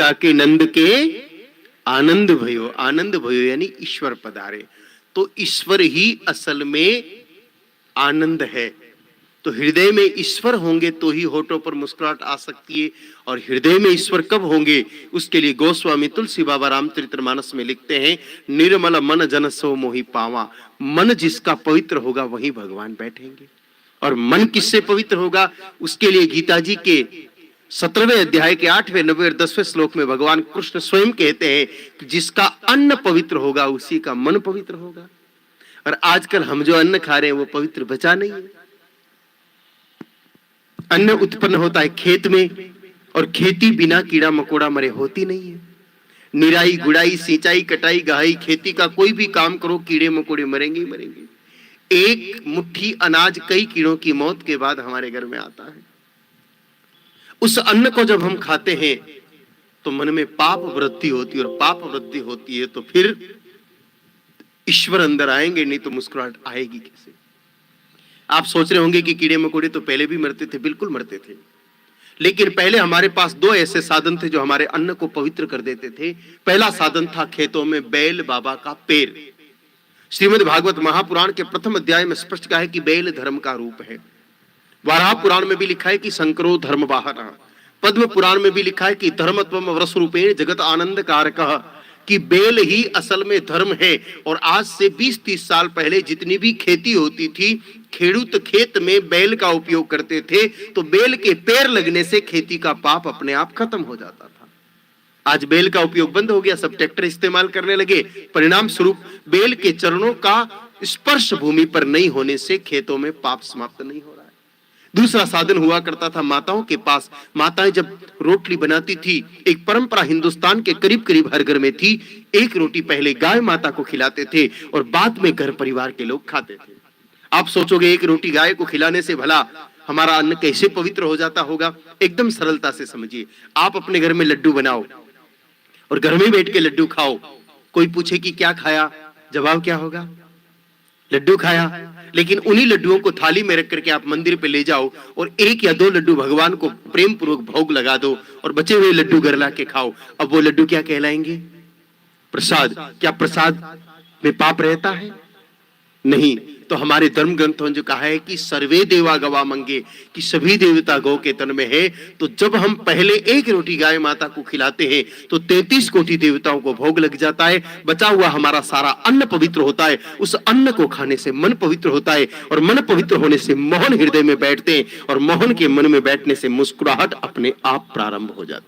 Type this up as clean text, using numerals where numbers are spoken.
के नंद के आनंद भयो, आनंद भयो यानी ईश्वर पधारे। तो ईश्वर ही असल में आनंद है। तो हृदय में ईश्वर होंगे तो ही होठों पर मुस्कुराहट आ सकती है। और हृदय में ईश्वर कब होंगे, उसके लिए गोस्वामी तुलसी बाबा रामचरितमानस में लिखते हैं, निर्मल मन जन सो मोहि पावा। मन जिसका पवित्र होगा वही भगवान बैठेंगे। और मन किससे पवित्र होगा, उसके लिए गीता जी के 17वें अध्याय के 8वें 9वें और 10वें श्लोक में भगवान कृष्ण स्वयं कहते हैं कि जिसका अन्न पवित्र होगा उसी का मन पवित्र होगा। और आजकल हम जो अन्न खा रहे हैं वो पवित्र बचा नहीं है। अन्न उत्पन्न होता है खेत में, और खेती बिना कीड़ा मकोड़ा मरे होती नहीं है। निराई गुड़ाई सिंचाई कटाई गहाई खेती का कोई भी काम करो, कीड़े मकोड़े मरेंगे ही मरेंगे। एक मुट्ठी अनाज कई कीड़ों की मौत के बाद हमारे घर में आता है। उस अन्न को जब हम खाते हैं तो मन में पाप वृद्धि होती है, और पाप वृद्धि होती है तो फिर ईश्वर अंदर आएंगे, नहीं तो मुस्कुराहट आएगी कैसे। आप सोच रहे होंगे कि कीड़े मकोड़े तो पहले भी मरते थे, बिल्कुल मरते थे, लेकिन पहले हमारे पास दो ऐसे साधन थे जो हमारे अन्न को पवित्र कर देते थे। पहला साधन था खेतों में बैल बाबा का पैर। श्रीमद् भागवत महापुराण के प्रथम अध्याय में स्पष्ट कहा है कि बैल धर्म का रूप है। वाराह पुराण में भी लिखा है कि शंकरो धर्म वाहन। पद्म पुराण में भी लिखा है कि धर्मत्वम व्रस रूपेण जगत आनंद कारकः, कि बैल ही असल में धर्म है। और आज से 20-30 साल पहले जितनी भी खेती होती थी, खेडूत खेत में बैल का उपयोग करते थे, तो बैल के पैर लगने से खेती का पाप अपने आप खत्म हो जाता था। आज बैल का उपयोग बंद हो गया, सब ट्रैक्टर इस्तेमाल करने लगे। परिणाम स्वरूप बैल के चरणों का स्पर्श भूमि पर नहीं होने से खेतों में पाप समाप्त नहीं हो रहा है। दूसरा साधन हुआ करता था माताओं के पास। माताएं जब रोटली बनाती थी, एक परंपरा हिंदुस्तान के करीब करीब हर घर में थी, एक रोटी पहले गाय माता को खिलाते थे और बाद में घर परिवार के लोग खाते थे। आप सोचोगे एक रोटी गाय को खिलाने से भला हमारा अन्न कैसे पवित्र हो जाता होगा। एकदम सरलता से समझिए, आप अपने घर में लड्डू बनाओ और घर में बैठ के लड्डू खाओ। कोई पूछे कि क्या खाया, जवाब क्या होगा, लड्डू खाया। लेकिन उन्हीं लड्डुओं को थाली में रख करके आप मंदिर पे ले जाओ और 1 या 2 लड्डू भगवान को प्रेम पूर्वक भोग लगा दो और बचे हुए लड्डू घर ला के खाओ। अब वो लड्डू क्या कहलाएंगे, प्रसाद। क्या प्रसाद में पाप रहता है? नहीं। तो हमारे धर्म ग्रंथों ने जो कहा है कि सर्वे देवा गवा मंगे, कि सभी देवता गौ के तन में है। तो जब हम पहले एक रोटी गाय माता को खिलाते हैं तो 33 कोटि देवताओं को भोग लग जाता है। बचा हुआ हमारा सारा अन्न पवित्र होता है। उस अन्न को खाने से मन पवित्र होता है, और मन पवित्र होने से मोहन हृदय में बैठते हैं, और मोहन के मन में बैठने से मुस्कुराहट अपने आप प्रारंभ हो जाती है।